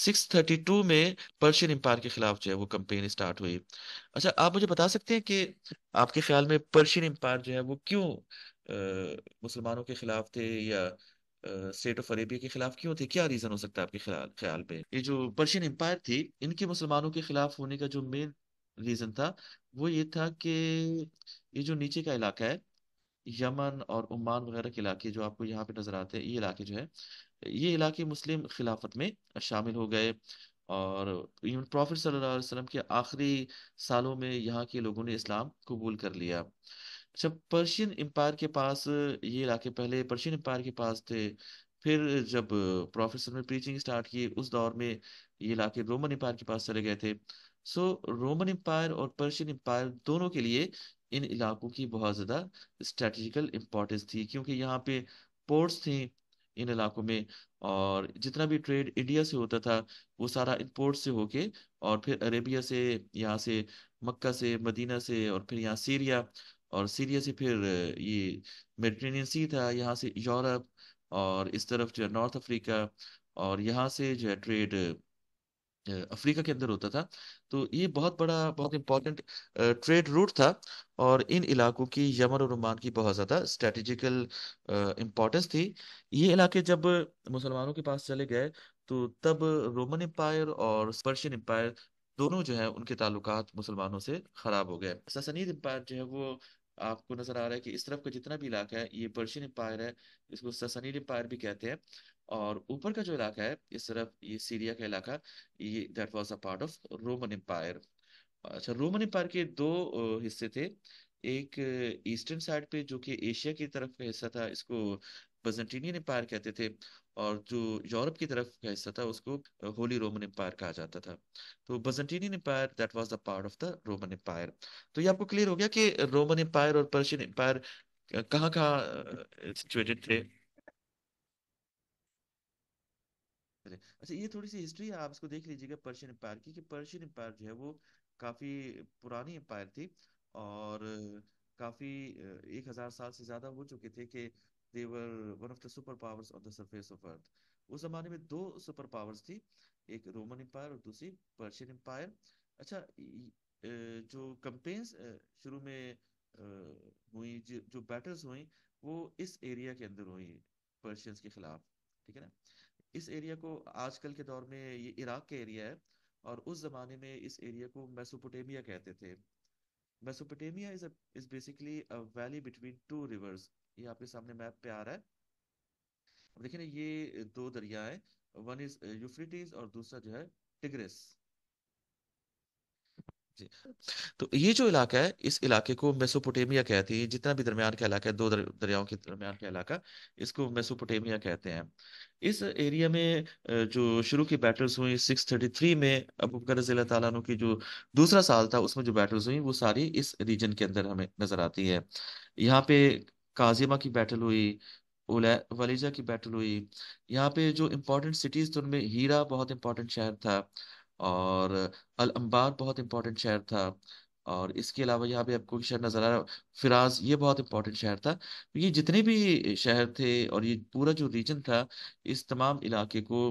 632 में Persian empire के खिलाफ जो है वो कैंपेन स्टार्ट हुई। अच्छा, आप मुझे बता सकते हैं कि आपके ख्याल में पर्शियन एम्पायर जो है वो क्यों मुसलमानों के खिलाफ थे, या स्टेट ऑफ अरेबिया के खिलाफ क्यों थे? क्या रीजन हो सकता है आपके ख्याल ख्याल पे? ये जो पर्शियन एम्पायर थी, इनके मुसलमानों के खिलाफ होने का जो मेन रीजन था वो ये था कि ये जो नीचे का इलाका है, यमन और ओमान वगैरह के इलाके जो आपको यहाँ पे नजर आते हैं, ये इलाके जो है, ये इलाके मुस्लिम खिलाफत में शामिल हो गए। और इवन प्रॉफिट सल्लल्लाहु अलैहि वसल्लम के आखिरी सालों में यहाँ के लोगों ने इस्लाम कबूल कर लिया। अच्छा, पर्शियन एम्पायर के पास ये इलाके पहले पर्शियन एम्पायर के पास थे। फिर जब प्रॉफिट सल्लल्लाहु अलैहि वसल्लम ने प्रीचिंग स्टार्ट की, उस दौर में ये इलाके रोमन एम्पायर के पास चले गए थे। सो रोमन एम्पायर और पर्शियन एम्पायर दोनों के लिए इन इलाकों की बहुत ज्यादा स्ट्रेटेजिकल इंपॉर्टेंस थी, क्योंकि यहाँ पे पोर्ट्स थी इन इलाकों में। और जितना भी ट्रेड इंडिया से होता था वो सारा इन पोर्ट से होके, और फिर अरेबिया से, यहाँ से मक्का से, मदीना से, और फिर यहाँ सीरिया, और सीरिया से फिर ये मेडिटेरेनियन सी था, यहाँ से यूरोप, और इस तरफ जो है नॉर्थ अफ्रीका, और यहाँ से जो है ट्रेड अफ्रीका के अंदर होता था। तो ये बहुत बड़ा, बहुत इंपॉर्टेंट ट्रेड रूट था। और इन इलाकों की यमन और ओमान की बहुत ज्यादा स्ट्रेटेजिकल इंपॉर्टेंस थी। ये इलाके जब मुसलमानों के पास चले गए, तो तब रोमन एम्पायर और पर्शियन एम्पायर दोनों जो है उनके ताल्लुकात मुसलमानों से खराब हो गए। ससनीद एम्पायर जो है वो, आपको नजर आ रहा है कि इस तरफ का जितना भी इलाका है ये पर्शियन एम्पायर है, इसको ससनीद एम्पायर भी कहते हैं। और ऊपर का जो इलाका है इस तरफ, ये सीरिया का इलाका, ये that was a part of Roman empire. अच्छा, रोमन एम्पायर के दो हिस्से थे। एक ईस्टर्न साइड पे जो कि एशिया की तरफ का हिस्सा था, इसको byzantine एम्पायर कहते थे। और जो यूरोप की तरफ का हिस्सा था उसको होली रोमन एम्पायर कहा जाता था। तो byzantine empire that was the part of the Roman empire. तो ये आपको क्लियर हो गया कि रोमन एम्पायर और पर्शियन एम्पायर कहाँ कहाँ सिचुएटेड थे। चलिए, अच्छा, ये थोड़ी सी हिस्ट्री है, आप इसको देख लीजिएगा पर्शियन एम्पायर की, कि पर्शियन एम्पायर जो है वो काफी पुरानी एम्पायर थी। और काफी 1000 साल से ज्यादा हो चुके थे कि they were one of the superpowers on the surface of earth. उस जमाने में दो सुपर पावर्स थी, एक रोमन एम्पायर और दूसरी पर्शियन एम्पायर। अच्छा, जो कैंपेन्स शुरू में हुई, जो बैटल्स हुई, वो इस एरिया के अंदर हुई पर्शियंस के खिलाफ। ठीक है ना? इस एरिया को आजकल के दौर में ये इराक का एरिया है। और उस जमाने में इस एरिया को मेसोपोटामिया कहते थे। Mesopotamia is basically a valley between two reverse. ये आपके सामने मैप पे आ रहा है। अब देखिए ना, ये दो दरिया है, वन इज यूफ्रेटिस और दूसरा जो है टिग्रिस। जी। तो ये जो इलाका है, इस इलाके को मेसोपोटामिया कहते हैं। जितना भी दरमियान का इलाका है, दो दरियाओं के दरमियान का इलाका, इसको मेसोपोटामिया कहते हैं। इस एरिया में जो शुरू की बैटल्स हुई 633 में, अबू बकर रज़ियल्लाहु ताला अन्हु की जो दूसरा साल था, उसमें जो बैटल्स हुई वो सारी इस रीजन के अंदर हमें नजर आती है। यहाँ पे काजिमा की बैटल हुई, वलीजा की बैटल हुई। यहाँ पे जो इम्पोर्टेंट सिटीज थे उनमें हीरा बहुत इंपॉर्टेंट शहर था, और अल अंबार बहुत इंपॉर्टेंट शहर था। और इसके अलावा यहाँ पे आपको एक शहर नजर आ रहा है, फिराज, ये बहुत इंपॉर्टेंट शहर था। तो ये जितने भी शहर थे और ये पूरा जो रीजन था, इस तमाम इलाके को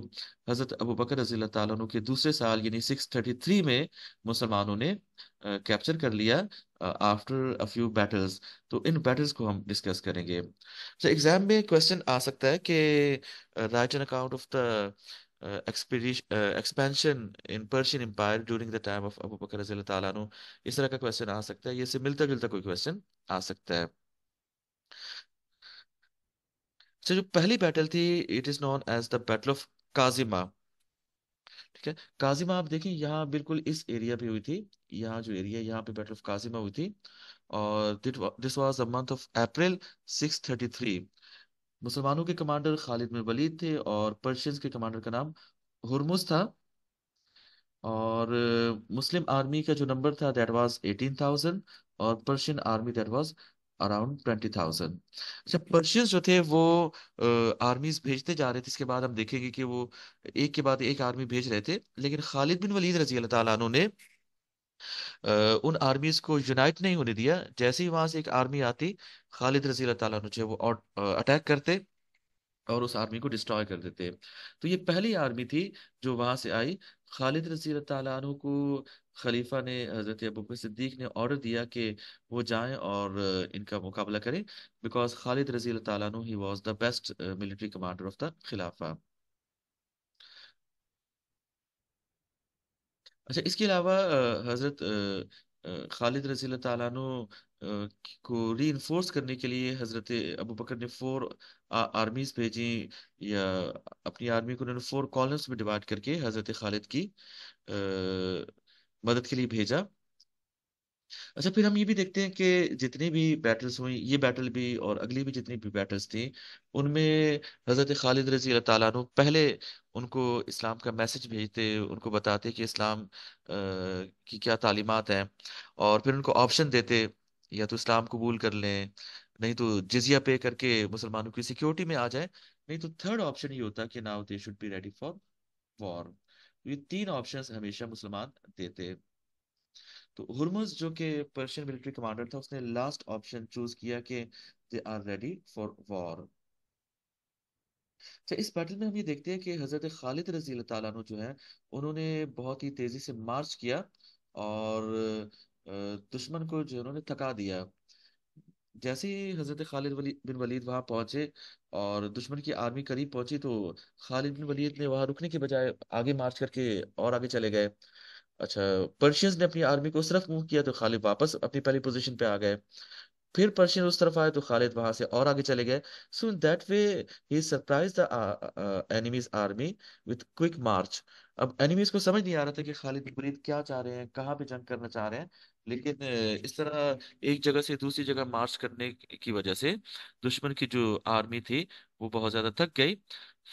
हजरत अबू बकर रज़ियल्लाहु ताला अन्हु के दूसरे साल यानी 633 में मुसलमानों ने कैप्चर कर लिया आफ्टर अ फ्यू बैटल्स। तो इन बैटल्स को हम डिस्कस करेंगे। तो एग्जाम में क्वेश्चन आ सकता है कि write an account of the expansion in Persian empire during the time of Abu Bakr रज़ियल्लाहु ताला अन्हु। इस तरह का क्वेश्चन आ सकता है, ये से मिलता जुलता कोई क्वेश्चन आ सकता है। तो जो पहली बैटल थी, it is known as the battle of Kazima. ठीक है, काजिमा आप देखें यहाँ बिल्कुल इस एरिया पे हुई थी। यहाँ जो एरिया है यहाँ पे बैटल ऑफ काजिमा हुई थी। और this was the month of April 633। मुसलमानों के कमांडर खालिद बिन वलीद थे, और पर्शियंस के कमांडर का नाम हुरमुज था। और मुस्लिम आर्मी का जो नंबर था दैट वाज 18,000, और Persian army that was around 20,000। अच्छा, पर्शियंस जो थे वो आर्मीज भेजते जा रहे थे, इसके बाद हम देखेंगे कि वो एक के बाद एक आर्मी भेज रहे थे, लेकिन खालिद बिन वलीद रजी अल्लाह ताला अन्हु ने उन आर्मीज को यूनाइट नहीं होने दिया। जैसे ही वहां से एक आर्मी आती, खालिद रजी अल्लाह ताला अन्हु जो है वो अटैक करते। और उस आर्मी को डिस्ट्रॉय कर देते। तो ये पहली आर्मी थी जो वहां से आई। खालिद रजी अल्लाह ताला अन्हु को खलीफा ने, हजरत अबू बकर सिद्दीक ने ऑर्डर दिया कि वो जाएं और इनका मुकाबला करें, बिकॉज खालिद रजी अल्लाह ताला अन्हु he was the best military commander of the खिलाफा। अच्छा, इसके अलावा हजरत खालिद रजी अल्लाह ताला अन्हु को री इन्फोर्स करने के लिए हजरत अबू बकर ने फोर आर्मीज भेजी, या अपनी आर्मी को उन्होंने फोर कॉलम्स में डिवाइड करके हजरत खालिद की मदद के लिए भेजा। अच्छा, फिर हम ये भी देखते हैं कि जितनी भी बैटल्स हुई, ये बैटल भी और अगली भी जितनी भी बैटल्स थी, उनमें हजरत खालिद रजी अल्लाह ताला अन्हु पहले उनको इस्लाम का मैसेज भेजते, उनको बताते कि इस्लाम की क्या तालीमात हैं, और फिर उनको ऑप्शन देते, या तो इस्लाम कबूल कर लें, नहीं तो जिजिया पे करके मुसलमानों की सिक्योरिटी में आ जाए, नहीं तो थर्ड ऑप्शन ये होता कि now they should be ready for war. ये तीन ऑप्शंस हमेशा मुसलमान देते। तो हुरमुज जो कि पर्शियन मिलिट्री कमांडर था, उसने लास्ट ऑप्शन चूज किया कि they are ready for war. अच्छा, इस बैटल में हम ये देखते हैं कि हजरत खालिद रजी अल्लाह ताला अन्हु जो है, उन्होंने बहुत ही तेजी से मार्च किया, और दुश्मन को जो है उन्होंने थका दिया। जैसे ही हजरत खालिद बिन वलीद वहां पहुंचे और दुश्मन की आर्मी करीब पहुंची, तो खालिद बिन वलीद ने वहां रुकने के बजाय आगे मार्च करके और आगे चले गए। अच्छा, पर्शियंस ने अपनी आर्मी को उस तरफ मूव किया, तो खालिद वापस अपनी पहली पोजीशन पे आ गए। फिर पर्शियन उस तरफ आए तो खालिद वहां से और आगे चले गए। So in that way he surprised the enemy's army with quick march. अब एनिमीज को समझ नहीं आ रहा था कि खालिद बिन वलीद क्या चाह रहे हैं, कहाँ पे जंग करना चाह रहे हैं, लेकिन इस तरह एक जगह से दूसरी जगह मार्च करने की वजह से दुश्मन की जो आर्मी थी वो बहुत ज्यादा थक गई।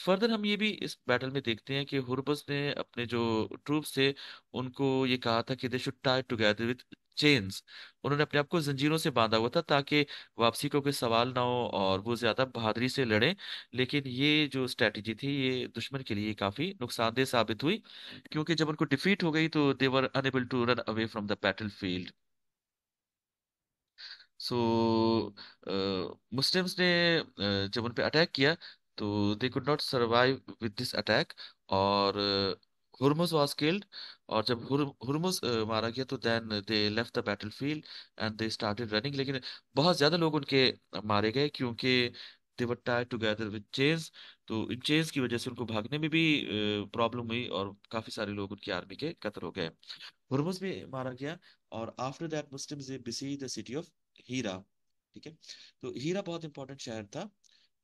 फर्दर हम ये भी इस बैटल में देखते हैं कि हुरबस ने अपने जो ट्रूप्स थे उनको ये कहा था कि they should tie together with chains. उन्होंने अपने आप को जंजीरों से बांधा हुआ था ताकि वापसी को कोई सवाल ना हो और वो ज्यादा बहादुरी से लड़े। लेकिन ये जो स्ट्रेटेजी थी ये दुश्मन के लिए काफी नुकसानदेह साबित हुई, क्योंकि जब उनको डिफीट हो गई तो they were unable to run away from the battlefield. So Muslims ने जब उन पे अटैक किया तो they could not survive with this attack, और हुरमुज वाज किल्ड। और जब हुरमुज मारा गया तो then they left the battlefield and they started running. लेकिन बहुत ज्यादा लोग उनके मारे गए, क्योंकि they were tied together with chains. तो इन चेन्स की वजह से उनको भागने में भी प्रॉब्लम हुई, और काफी सारे लोग उनकी आर्मी के कत्ल हो गए। हुर्मुज भी मारा गया। और after that Muslims they besieged the city of Hira. ठीक है, तो हीरा बहुत इंपॉर्टेंट शहर था,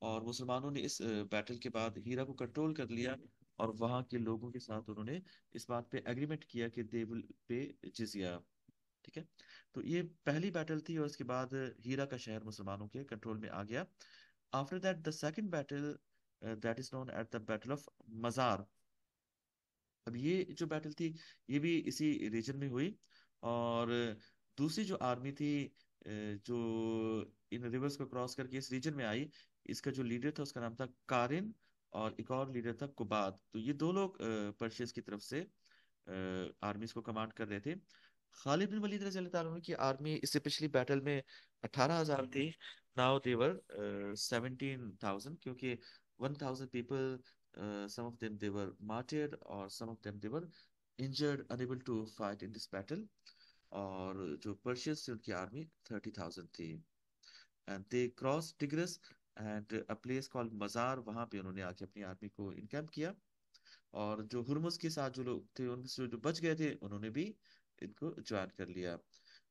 और मुसलमानों ने इस बैटल के बाद हीरा को कंट्रोल कर लिया, और वहां के लोगों के साथ उन्होंने इस बात पे एग्रीमेंट किया कि दे विल पे जिजिया। ठीक है, तो ये पहली बैटल थी, और उसके बाद हीरा का शहर मुसलमानों के कंट्रोल में आ गया। After that the second battle, that is known at the battle of मजार। अब ये जो बैटल थी ये भी इसी रीजन में हुई, और दूसरी जो आर्मी थी जो इन रिवर्स को क्रॉस करके इस रीजन में आई, इसका जो लीडर था उसका नाम था कारिन, और एक और लीडर था कुबाद। तो ये दो लोग पर्शियस की तरफ से आर्मीज को कमांड कर रहे थे। खालिद बिन वलीद रज़ी अल्लाह ताला अन्हु की आर्मी इससे पिछली बैटल में 18,000 थी। नाउ देवर 17,000, क्योंकि 1,000 people, some of them they were martyred, or some of them they were injured, unable to fight in this battle। और जो पर्शियंस थी उनकी आर्मी 30,000 थी। And they cross tigris and a place called मजार, वहां पे उन्होंने आके अपनी आर्मी को इनकैम्प किया। और जो हुर्मुस के साथ जो लोग थे उनमें से जो बच गए थे उन्होंने भी इनको ज्वाइन कर लिया।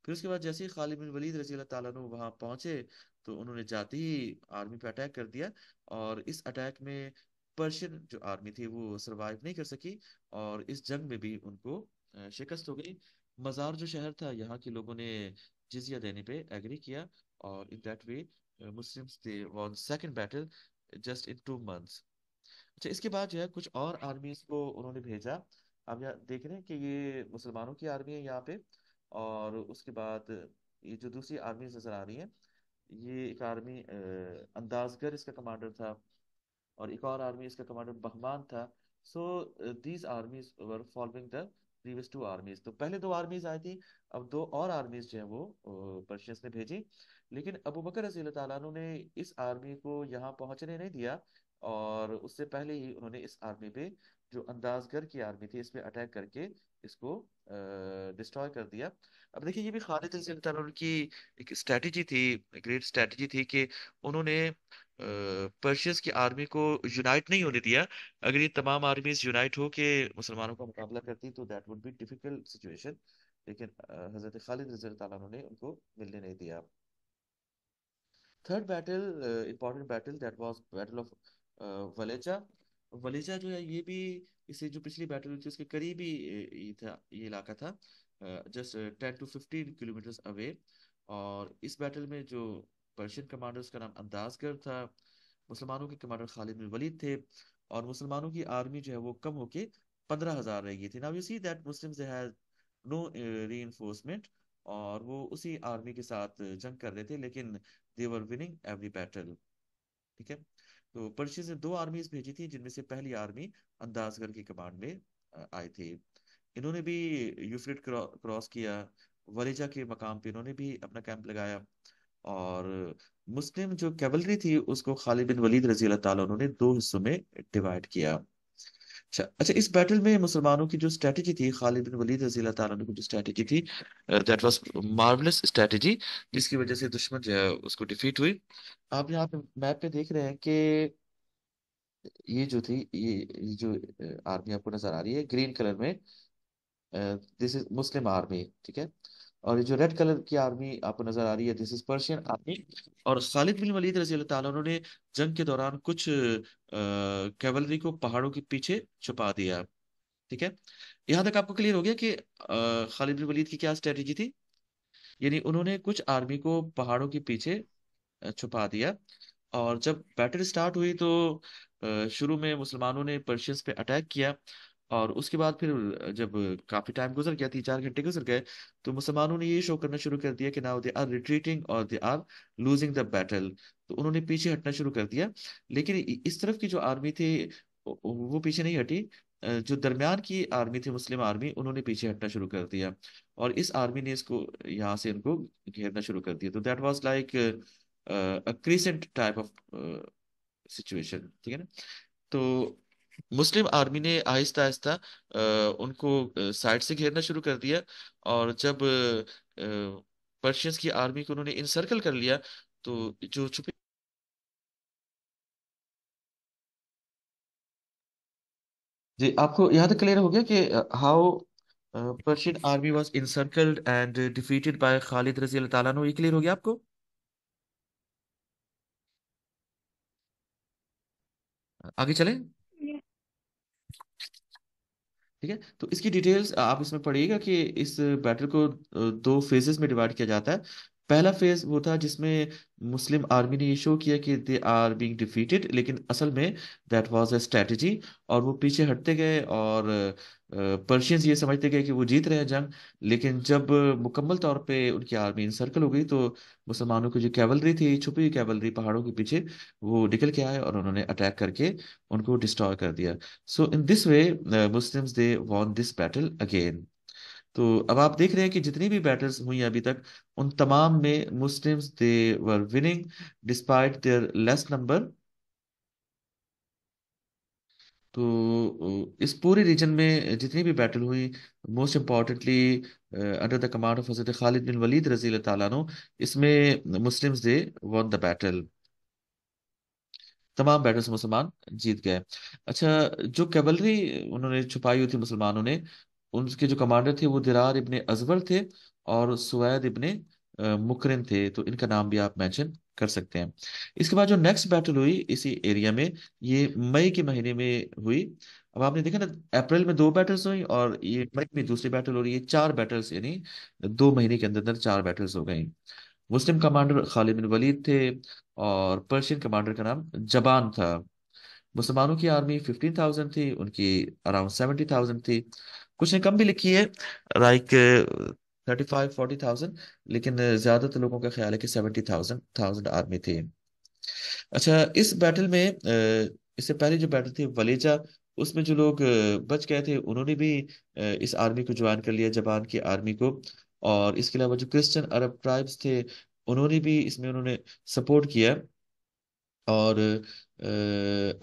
फिर उसके बाद जैसे ही खालिद बिन वलीद रजी अल्लाह ताला अन्हु वहां पहुंचे, तो उन्होंने जाते ही आर्मी पे अटैक कर दिया। और इस अटैक में पर्शियन जो आर्मी थी वो सरवाइव नहीं कर सकी, और इस जंग में भी उनको शिकस्त हो गई। मजार जो शहर था, यहाँ के लोगों ने जिजिया देने पे एग्री किया, और इन that way Muslims they von second battle just in 2 months. अच्छा, इसके बाद जो है कुछ और आर्मीज को उन्होंने भेजा। अब यहाँ देख रहे हैं कि ये मुसलमानों की आर्मी है यहाँ पे, और उसके बाद ये जो दूसरी आर्मीज नजर आ रही हैं, ये एक आर्मी अंदाजगर इसका कमांडर था, और एक और आर्मी इसका कमांडर बहमान था। So these आर्मीज were following the previous to आर्मीज। तो पहले दो आर्मीज आई थी, अब दो और आर्मीज जो है वो पर्शियंस ने भेजी। लेकिन अबू बकर रजी अल्लाह ताला अन्हु ने इस आर्मी को यहाँ पहुंचने नहीं दिया, और उससे पहले ही उन्होंने इस आर्मी पे, जो अंदाजगर की आर्मी थी, इस पे अटैक करके इसको डिस्ट्रॉय कर दिया। अब देखिए, ये भी खालिद रज़ी की एक स्ट्रैटेजी थी, ग्रेट स्ट्रैटेजी थी कि उन्होंने पर्शियस की आर्मी को यूनाइट नहीं होने दिया। अगर ये तमाम आर्मीज यूनाइट हो के मुसलमानों का मुकाबला करती तो that would be difficult situation, लेकिन हजरत खालिद रज़ी अल्लाह अन्हु ने उनको मिलने नहीं दिया। Third battle, important battle, that was battle of Walaja. Walaja जो है ये भी, इसे जो पिछली बैटल हुई थी उसके करीब ही ये था, ये इलाका था, जस्ट 10 to 15 किलोमीटर अवे। और इस बैटल में जो पर्शियन कमांडर, उसका नाम अंदाजगर था, मुसलमानों के कमांडर खालिद बिन वलीद थे, और मुसलमानों की आर्मी जो है वो कम होके 15,000 रह गई थी। Now you see that Muslims they have no री, और वो उसी आर्मी के साथ जंग कर रहे थे, लेकिन दे वर विनिंग एवरी बैटल। ठीक है। तो पर्शिया ने दो आर्मीज भेजी थी, जिनमें से पहली आर्मी अंदाजगर की कमांड में आई थी। इन्होंने भी यूफ्रेट क्रॉस किया, वलीजा के मकाम पे इन्होंने भी अपना कैंप लगाया, और मुस्लिम जो कैवलरी थी उसको खालिद बिन वलीद रजी अल्लाह ताला उन्होंने दो हिस्सों में डिवाइड किया। अच्छा अच्छा, इस बैटल में मुसलमानों की जो स्ट्रेटेजी थी, खालिद बिन वलीद रजी अल्लाह ताला अन्हु की जो स्ट्रेटेजी थी, दैट वाज मार्वलस स्ट्रेटेजी, जिसकी वजह से दुश्मन जो है उसको डिफीट हुई। आप यहाँ पे मैप पे देख रहे हैं कि ये जो थी, ये जो आर्मी आपको नजर आ रही है ग्रीन कलर में, दिस इज मुस्लिम आर्मी। ठीक है। और ये जो रेड कलर की आर्मी आपको नजर आ रही है, दिस इज पर्शियन आर्मी। और खालिद बिन वलीद रजी अल्लाह ताला उन्होंने जंग के दौरान कुछ कैवलरी को पहाड़ों के पीछे छुपा दिया। ठीक है। यहां तक आपको क्लियर हो गया कि खालिद बिन वलीद की क्या स्ट्रेटेजी थी। यानी उन्होंने कुछ आर्मी को पहाड़ों के पीछे छुपा दिया, और जब बैटल स्टार्ट हुई तो शुरू में मुसलमानों ने पर्शियंस पे अटैक किया, और उसके बाद फिर जब काफी टाइम गुजर गया, 3-4 घंटे गुजर गए, तो मुसलमानों ने ये शो करना शुरू कर दिया कि नाउ दे आर रिट्रीटिंग और they are losing the battle. तो उन्होंने पीछे हटना शुरू कर दिया। लेकिन इस तरफ की जो आर्मी थी वो पीछे नहीं हटी। जो दरमियान की आर्मी थी, मुस्लिम आर्मी, उन्होंने पीछे हटना शुरू कर दिया, और इस आर्मी ने इसको यहाँ से इनको घेरना शुरू कर दिया। तो that was like crescent type of situation. ठीक है ना। तो मुस्लिम आर्मी ने आहिस्ता आहिस्ता उनको साइड से घेरना शुरू कर दिया, और जब पर्शियंस की आर्मी को उन्होंने इनसर्कल कर लिया, तो जो छुपे, जी आपको यहाँ तक क्लियर हो गया कि how Persian army was encircled and defeated by Khalid रजी अल्लाह ताला अन्हु, ये क्लियर हो गया आपको? आगे चलें। ठीक है। तो इसकी डिटेल्स आप इसमें पढ़िएगा कि इस बैटल को दो फेजेस में डिवाइड किया जाता है। पहला फेज वो था जिसमें मुस्लिम आर्मी ने ये शो किया कि दे आर बीइंग डिफीटेड, लेकिन असल में दैट वाज अ स्ट्रेटजी, और वो पीछे हटते गए, और पर्शियंस ये समझते गए कि वो जीत रहे हैं जंग। लेकिन जब मुकम्मल तौर पे उनकी आर्मी इंसर्कल हो गई, तो मुसलमानों की जो कैवलरी थी, छुपी हुई कैवलरी पहाड़ों के पीछे, वो निकल के आए और उन्होंने अटैक करके उनको डिस्ट्रॉय कर दिया। So in this way Muslims they won this battle again. तो अब आप देख रहे हैं कि जितनी भी बैटल्स हुई हैं अभी तक, उन तमाम में Muslims they were winning despite there less number. तो इस पूरे रीजन में जितनी भी बैटल हुई, most importantly under the command of Hazrat Khalid bin Walid रजी अल्लाह ताला अन्हु, इसमें Muslims they won the battle. तमाम बैटल्स मुसलमान जीत गए। अच्छा, जो कैवलरी उन्होंने छुपाई हुई थी मुसलमानों ने, उनके जो कमांडर थे वो दिरार इब्ने अजवर थे, और सुवैद इब्ने मुकरिन थे। तो इनका नाम भी आप मेंशन कर सकते हैं। इसके बाद जो नेक्स्ट बैटल हुई इसी एरिया में, ये मई के महीने में हुई। अब आपने देखा ना, अप्रैल में दो बैटल्स हुई, और ये मई में दूसरी बैटल हो रही है। चार बैटल्स, यानी 2 महीने के अंदर अंदर चार बैटल्स हो गई। मुस्लिम कमांडर खालिद बिन वलीद थे, और पर्शियन कमांडर का नाम जबान था। मुसलमानों की आर्मी 15,000 थी, उनकी अराउंड 70,000 थी। कुछ ने कम भी लिखी है, लाइक 35-40,000, लेकिन ज्यादातर लोगों का ख्याल है कि 70,000 आर्मी थी। अच्छा, इस बैटल में इससे पहले जो बैटल थी वलेजा, उसमें जो लोग बच गए थे, उन्होंने भी इस आर्मी को ज्वाइन कर लिया, जबान की आर्मी को। और इसके अलावा जो क्रिश्चियन अरब ट्राइब्स थे, उन्होंने भी इसमें उन्होंने सपोर्ट किया। और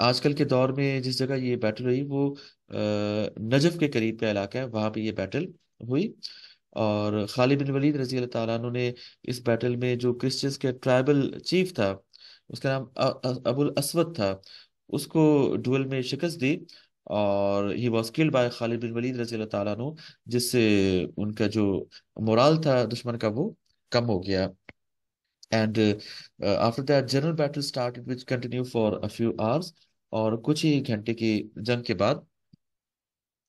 आजकल के दौर में जिस जगह ये बैटल हुई वो नजफ के करीब का इलाका है, वहां पे ये बैटल हुई। और खालिद बिन वलीद रजी अल्लाह ताला अन्हु ने इस बैटल में जो क्रिश्चियंस के ट्राइबल चीफ था, उसका नाम अबुल असवद था, उसको डुएल में शिकस्त दी। और he was killed by Khalid bin Walid रजी अल्लाह ताला अन्हु, जिससे उनका जो मोराल था दुश्मन का वो कम हो गया। And after that general battle started which continue for a few hours. और कुछ ही घंटे की जंग के बाद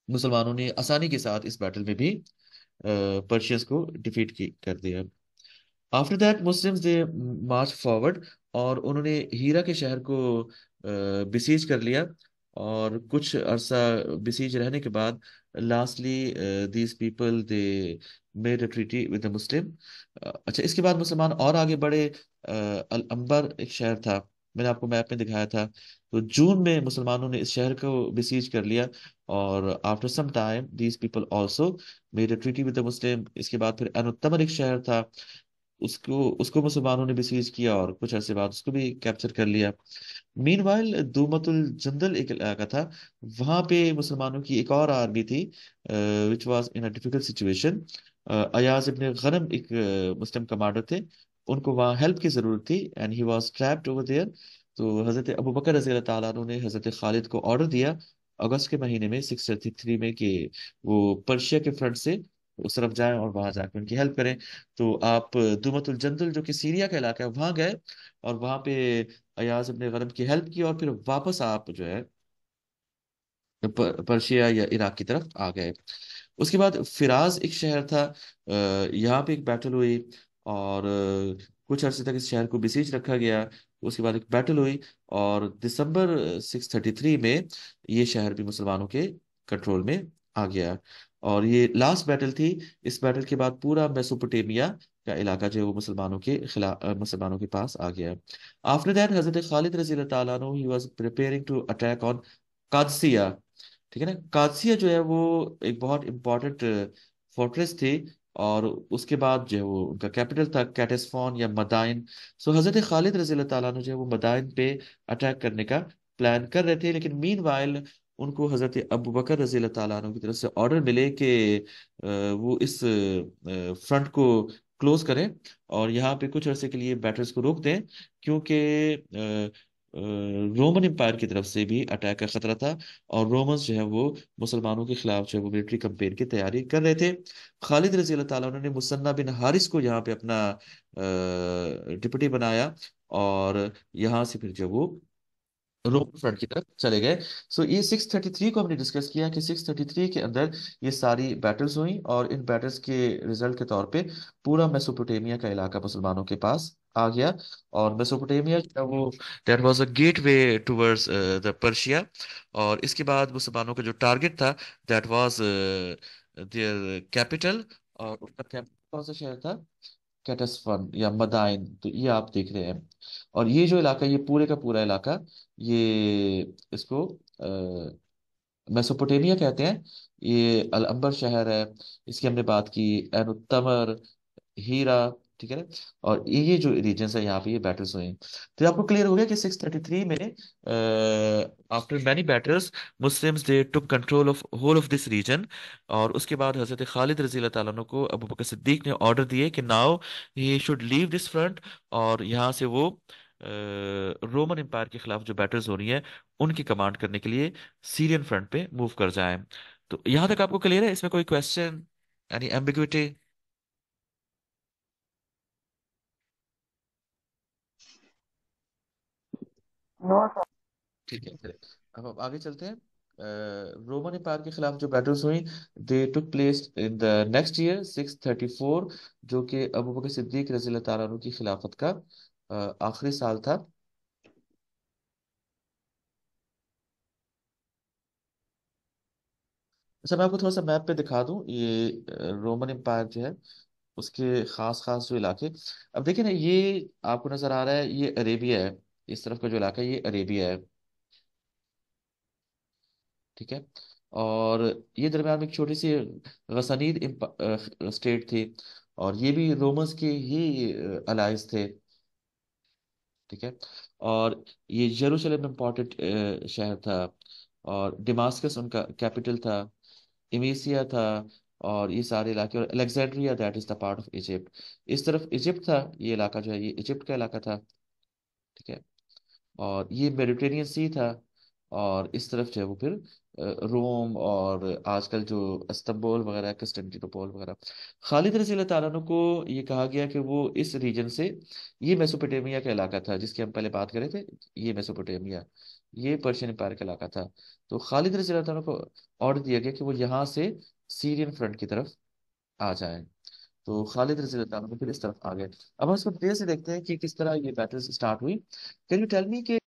मुसलमानों ने आसानी के साथ इस बैटल में भी पर्शियंस को डिफीट की कर दिया। After that Muslims they March forward, और उन्होंने हीरा के शहर को बिसीज कर लिया। और कुछ अरसा बिसीज रहने के बाद lastly these people they made a treaty with the मुस्लिम। अच्छा, इसके बाद मुसलमान और आगे बढ़े। अल अंबर एक शहर था, मैंने आपको मैप में दिखाया था। तो जून में मुसलमानों ने इस शहर को बिसीज कर लिया। और after some time these people also made a treaty with the Muslim. इसके बाद फिर अनुत्तमर एक शहर था, उसको उसको मुसलमानों ने बिसीज किया और कुछ अरसे बाद उसको भी कैप्चर कर लिया। मीनवाइल दूमतुल जंदल एक इलाका था, वहां पे मुसलमानों की एक और आर्मी थी which was in a difficult situation. Iyad ibn Ghanm एक मुस्लिम कमांडर थे, उनको वहां हेल्प की जरूरत थी and he was trapped over there. तो हजरत अबू बकर रजी अल्लाह ताला अन्हु ने हजरत खालिद को ऑर्डर दिया अगस्त के महीने में 633 में कि वो पर्शिया के फ्रंट से उस तरफ जाएं और वहां जाकर उनकी हेल्प करें। तो आप दुमतुल जंदल जो कि सीरिया का इलाका है वहां गए, और वहां पे अयाज इब्न गनम की हेल्प की, और फिर वापस आप जो है पर्शिया या इराक की तरफ आ गए। उसके बाद फिराज एक शहर था, यहाँ पे एक बैटल हुई। और कुछ अरसे तक इस शहर को बिसीज रखा गया। उसके बाद एक बैटल हुई, और दिसंबर 633 में ये शहर भी मुसलमानों के कंट्रोल में आ गया। और ये लास्ट बैटल थी। इस बैटल के बाद पूरा मेसोपोटामिया का इलाका जो है वो मुसलमानों के खिलाफ मुसलमानों के पास आ गया। आफ्टर दैट हजरत खालिद रजी अल्लाह ताला अन्हु he was preparing to attack on Qadisiyyah. ठीक है ना, कादसिया जो है वो एक बहुत इंपॉर्टेंट फोर्ट्रेस थी। और उसके बाद जो है वो उनका कैपिटल था कैटेसफॉन या मदाइन। सो हजरत खालिद रजी अल्लाह ताला अन्हु जो है वो मदाइन पे अटैक करने का प्लान कर रहे थे, लेकिन मीनवाइल उनको हजरत अबू बकर रजी अल्लाह ताला अन्हु की तरफ से ऑर्डर मिले कि वो इस फ्रंट को क्लोज करें और यहाँ पे कुछ अरसे के लिए बैटल्स को रोक दें, क्योंकि रोमन एम्पायर की तरफ से भी अटैक का खतरा था। और रोमन्स जो है वो मुसलमानों के खिलाफ जो है वो मिलिट्री कैंपेन की तैयारी कर रहे थे। खालिद रजी अल्लाह ताला उन्होंने मुसन्ना बिन हारिस को यहाँ पे अपना डिप्टी बनाया, और यहाँ से फिर जो वो रोम फ्रंट की तरफ चले गए। सो ये 633 को हमने डिस्कस किया कि 633 के अंदर ये सारी बैटल्स हुई, और इन बैटल्स के रिजल्ट के तौर पे पूरा मेसोपोटामिया का इलाका मुसलमानों के पास आ गया। और मेसोपोटामिया जो है वो that was a gateway towards the Persia. और इसके बाद मुसलमानों का जो टारगेट था दैट वाज देयर कैपिटल। और उनका कैपिटल कौन सा शहर था? कैटसफन या मदाइन। तो ये आप देख रहे हैं। और ये जो इलाका, ये पूरे का पूरा इलाका, ये इसको मेसोपोटामिया कहते हैं। ये अल अंबर शहर है, इसकी हमने बात की, एनुत्तमर, हीरा। ठीक है ना। और ये जो रीजन है यहाँ पे ये बैटल्स हुए हैं। तो ये आपको क्लियर हो गया कि 633 में after many battles Muslims they took control of whole of this region. और उसके बाद हजरत खालिद रजी अल्लाह ताला अन्हु को अबू बकर सिद्दीक ने ऑर्डर दिए कि now he should leave this front, और यहाँ से वो रोमन एम्पायर के खिलाफ जो बैटल्स हो रही हैं उनकी कमांड करने के लिए सीरियन फ्रंट पे मूव कर जाएं। तो यहाँ तक आपको क्लियर है? इसमें कोई क्वेश्चन, यानी एम्बिग्विटी? ठीक है, फिर अब हम आगे चलते हैं। रोमन एम्पायर के खिलाफ जो बैटल्स हुई they took place in the next year 634, जो कि अबू बकर सिद्दीक रजी अल्लाह तआला अन्हु की खिलाफत का आखिरी साल था। अच्छा, मैं आपको थोड़ा सा मैप पे दिखा दूं ये रोमन एम्पायर जो है उसके खास खास जो इलाके। अब देखिए ना, ये आपको नजर आ रहा है, ये अरेबिया है। इस तरफ का जो इलाका है ये अरेबिया है। ठीक है। और ये दरमियान में एक छोटी सी गसनीद स्टेट थी, और ये भी रोमन्स के ही अलाइज थे। ठीक है। और ये यरूशलेम इम्पोर्टेंट शहर था, और डिमास्कस उनका कैपिटल था, इमेसिया था, और ये सारे इलाके, और Alexandria that is the part of Egypt. इस तरफ इजिप्ट था, ये इलाका जो है ये इजिप्ट का इलाका था। ठीक है। और ये मेडिटेरियन सी था। और इस तरफ जो है वो फिर रोम और आजकल जो इस्तंबुल वगैरह, कंस्टेंटिनोपल वगैरह। खालिद रज़ी अल्लाह ताला अन्हु को ये कहा गया कि वो इस रीजन से, ये मेसोपोटामिया का इलाका था जिसकी हम पहले बात कर रहे थे, ये मेसोपोटामिया, ये पर्शियन एम्पायर का इलाका था। तो खालिद रज़ी अल्लाह ताला अन्हु को ऑर्डर दिया गया कि वो यहाँ से सीरियन फ्रंट की तरफ आ जाए। तो खालिद रज़ी अल्लाह ताला अन्हु फिर इस तरफ आ गए। अब हम इसको डिटेल से देखते हैं कि किस तरह ये बैटल्स स्टार्ट हुई। कैन यू टेल मी कि